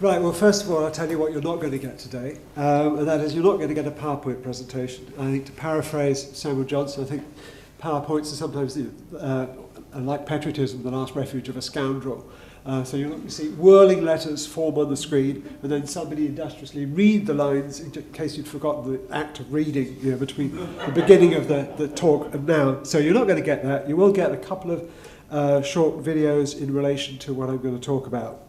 Right, well, first of all, I'll tell you what you're not going to get today, and that is you're not going to get a PowerPoint presentation. I think, to paraphrase Samuel Johnson, I think PowerPoints are sometimes, like patriotism, the last refuge of a scoundrel. So you'll see whirling letters form on the screen, and then somebody industriously read the lines, in case you'd forgotten the act of reading, between the beginning of the talk and now. So you're not going to get that. You will get a couple of short videos in relation to what I'm going to talk about.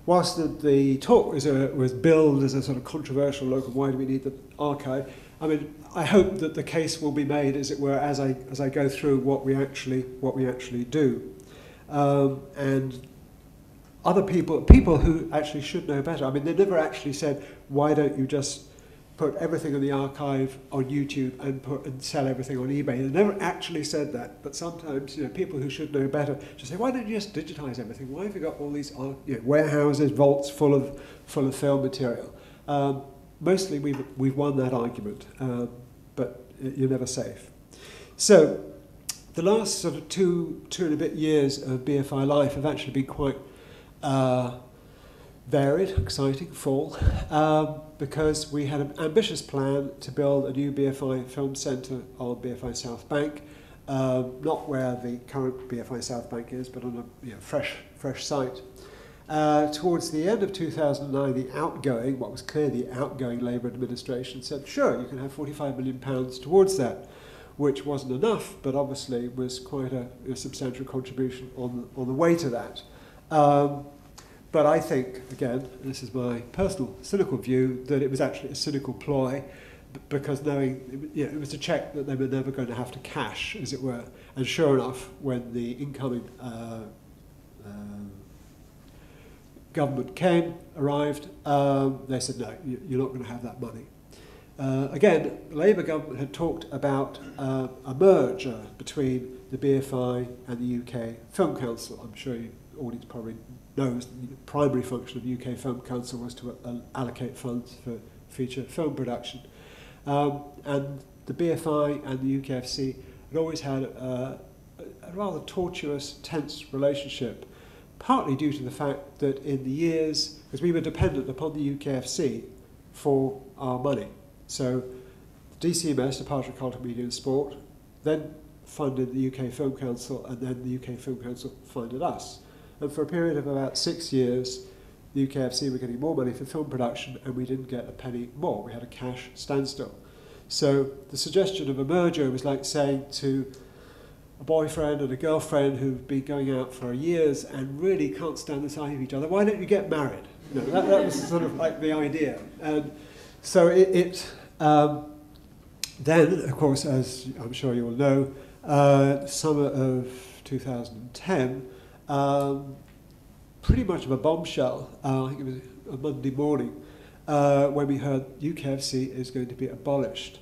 Whilst the talk was billed as a sort of controversial look of why do we need the archive, I mean, I hope that the case will be made, as it were, as I go through what we actually do. And other people who actually should know better. I mean, they never actually said, why don't you just put everything in the archive on YouTube and sell everything on eBay? They never actually said that. But sometimes, people who should know better just say, why don't you just digitize everything? Why have you got all these warehouses, vaults full of film material? Mostly we've won that argument, but you're never safe. So the last sort of two and a bit years of BFI life have actually been quite varied, exciting, full, because we had an ambitious plan to build a new BFI film centre on BFI South Bank, not where the current BFI South Bank is, but on a fresh site. Towards the end of 2009, what was clearly the outgoing Labour administration said, sure, you can have £45 million towards that, which wasn't enough, but obviously was quite a substantial contribution on the way to that. But I think, again, this is my personal cynical view, that it was actually a cynical ploy, because knowing it was a cheque that they were never going to have to cash, as it were. And sure enough, when the incoming government arrived, they said, no, you're not going to have that money. Again, the Labour government had talked about a merger between the BFI and the UK Film Council. I'm sure the audience probably knows the primary function of the UK Film Council was to allocate funds for feature film production. And the BFI and the UKFC had always had a rather tortuous, tense relationship, partly due to the fact that in the years, because we were dependent upon the UKFC for our money. So the DCMS, Department of Culture, Media and Sport, then funded the UK Film Council, and then the UK Film Council funded us. And for a period of about 6 years, the UKFC were getting more money for film production, and we didn't get a penny more. We had a cash standstill. So the suggestion of a merger was like saying to a boyfriend and a girlfriend who've been going out for years and really can't stand the sight of each other, why don't you get married? That was sort of like the idea. And so then, of course, as I'm sure you will know, summer of 2010, pretty much of a bombshell, I think it was a Monday morning, when we heard UKFC is going to be abolished.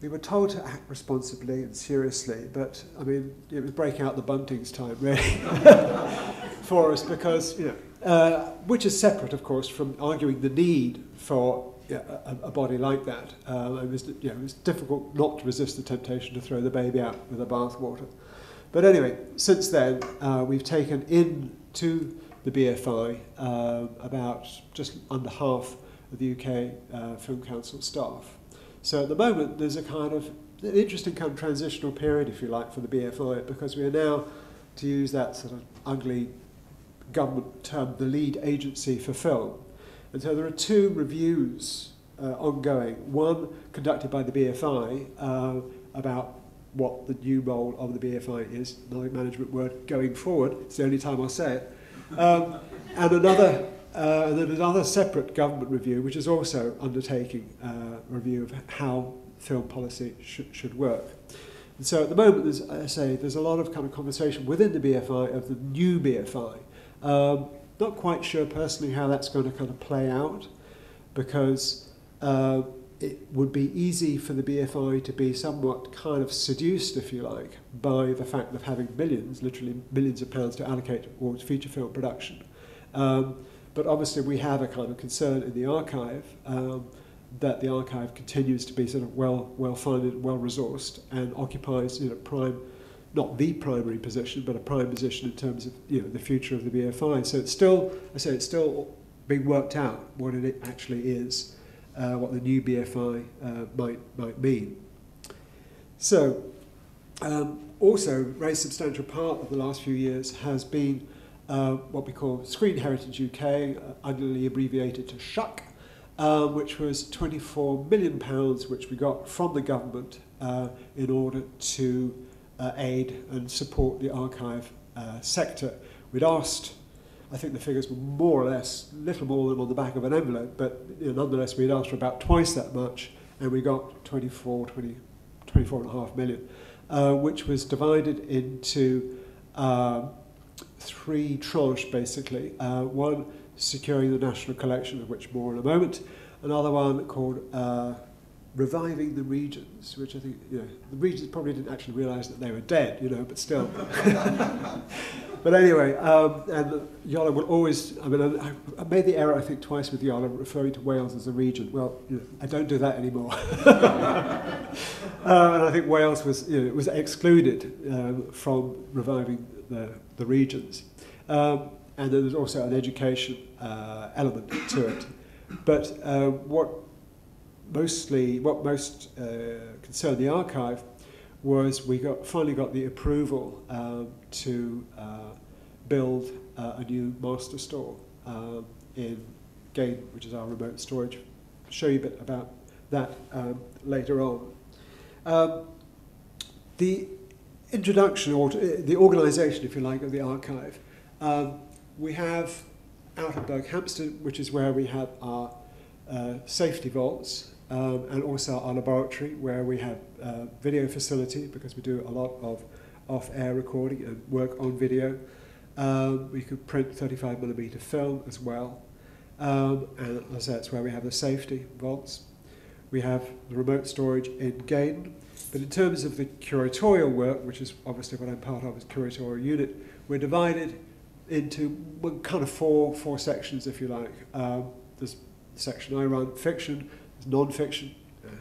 We were told to act responsibly and seriously, but I mean, it was breaking out the buntings time, really, for us, because, which is separate, of course, from arguing the need for a body like that. It was difficult not to resist the temptation to throw the baby out with the bathwater. But anyway, since then, we've taken into the BFI about just under half of the UK Film Council staff. So at the moment, there's an interesting kind of transitional period, if you like, for the BFI, because we are now, to use that sort of ugly government term, the lead agency for film. And so there are two reviews ongoing, one conducted by the BFI about what the new role of the BFI is, another management word, going forward. It's the only time I'll say it. And then another separate government review, which is also undertaking a review of how film policy should work. And so at the moment, as I say, there's a lot of kind of conversation within the BFI of the new BFI. Not quite sure personally how that's going to kind of play out, because it would be easy for the BFI to be somewhat kind of seduced, if you like, by the fact of having millions, literally millions of pounds to allocate towards feature film production. But obviously we have a kind of concern in the archive that the archive continues to be sort of well funded, well resourced, and occupies prime not the primary position, but a prime position in terms of the future of the BFI. So it's still, it's still being worked out what it actually is, what the new BFI might mean. So also a very substantial part of the last few years has been what we call Screen Heritage UK, underly abbreviated to SHUC, which was £24 million which we got from the government in order to aid and support the archive sector. We'd asked, I think the figures were more or less, little more than on the back of an envelope, but nonetheless we'd asked for about twice that much, and we got 24.5 million, which was divided into three tranches basically. One, securing the national collection, of which more in a moment. Another one called Reviving the Regions, which I think, the regions probably didn't actually realise that they were dead, but still. But anyway, and Yola will always, I made the error, I think, twice with Yola, referring to Wales as a region. Well, I don't do that anymore. And I think Wales was, was excluded from reviving the regions. And then there's also an education element to it. But what most concerned the archive was we finally got the approval to build a new master store in Gaydon, which is our remote storage. I'll show you a bit about that later on. The introduction, or the organisation, if you like, of the archive. We have out at Berkhamsted, which is where we have our safety vaults, and also our laboratory, where we have video facility, because we do a lot of off-air recording and work on video. We could print 35mm film as well, and as I say, that's where we have the safety vaults. We have the remote storage in Gaydon, but in terms of the curatorial work, which is obviously what I'm part of as curatorial unit, we're divided into kind of four sections, if you like. There's the section I run, fiction, there's non-fiction,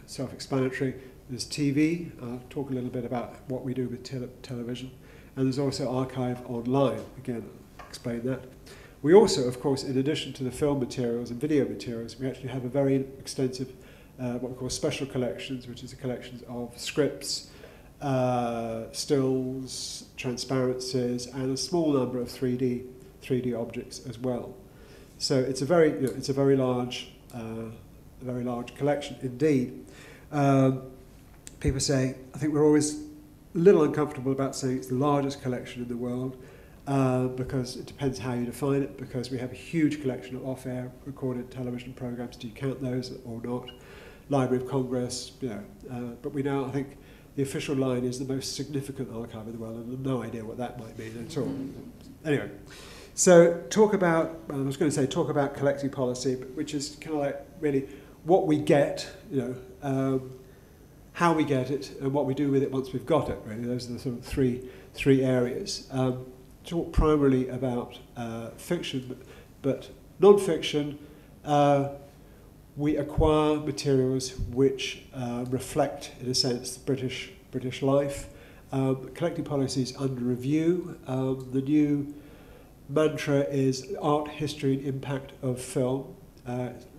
self-explanatory, there's TV, I'll talk a little bit about what we do with television, and there's also archive online, again, I'll explain that. We also, of course, in addition to the film materials and video materials, we actually have a very extensive, what we call special collections, which is a collection of scripts, stills, transparencies, and a small number of 3D objects as well. So it's a very, it's a very large collection indeed. People say, I think we're always a little uncomfortable about saying it's the largest collection in the world, because it depends how you define it, because we have a huge collection of off-air recorded television programs. Do you count those or not? Library of Congress, but we now, I think, the official line is the most significant archive in the world, and I have no idea what that might mean at all. Anyway, so talk about collecting policy, which is kind of like really what we get, how we get it, and what we do with it once we've got it, really. Those are the sort of three areas. Talk primarily about fiction, but non-fiction, we acquire materials which reflect, in a sense, British life. Collecting policy is under review. The new mantra is art, history, and impact of film.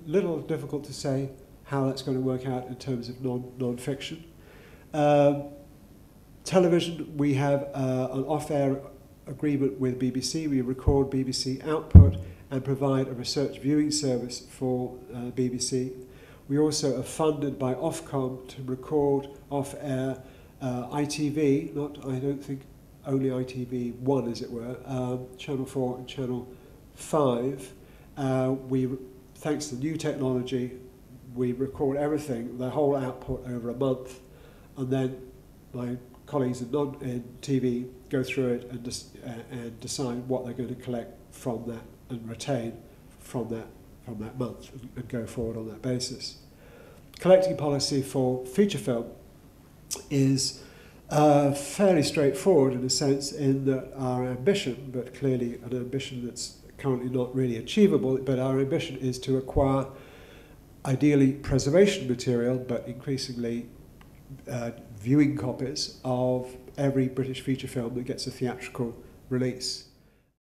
Little difficult to say how that's going to work out in terms of non-fiction. Television, we have an off-air agreement with BBC. We record BBC output and provide a research viewing service for BBC. We also are funded by Ofcom to record off-air ITV, I don't think only ITV1 as it were, Channel 4 and Channel 5. Thanks to new technology, we record everything, the whole output over a month, and then my colleagues in TV go through it and decide what they're going to collect from that and retain from that month and go forward on that basis. Collecting policy for feature film is fairly straightforward in a sense, in that our ambition, but clearly an ambition that's currently not really achievable, but our ambition is to acquire ideally preservation material, but increasingly viewing copies of every British feature film that gets a theatrical release.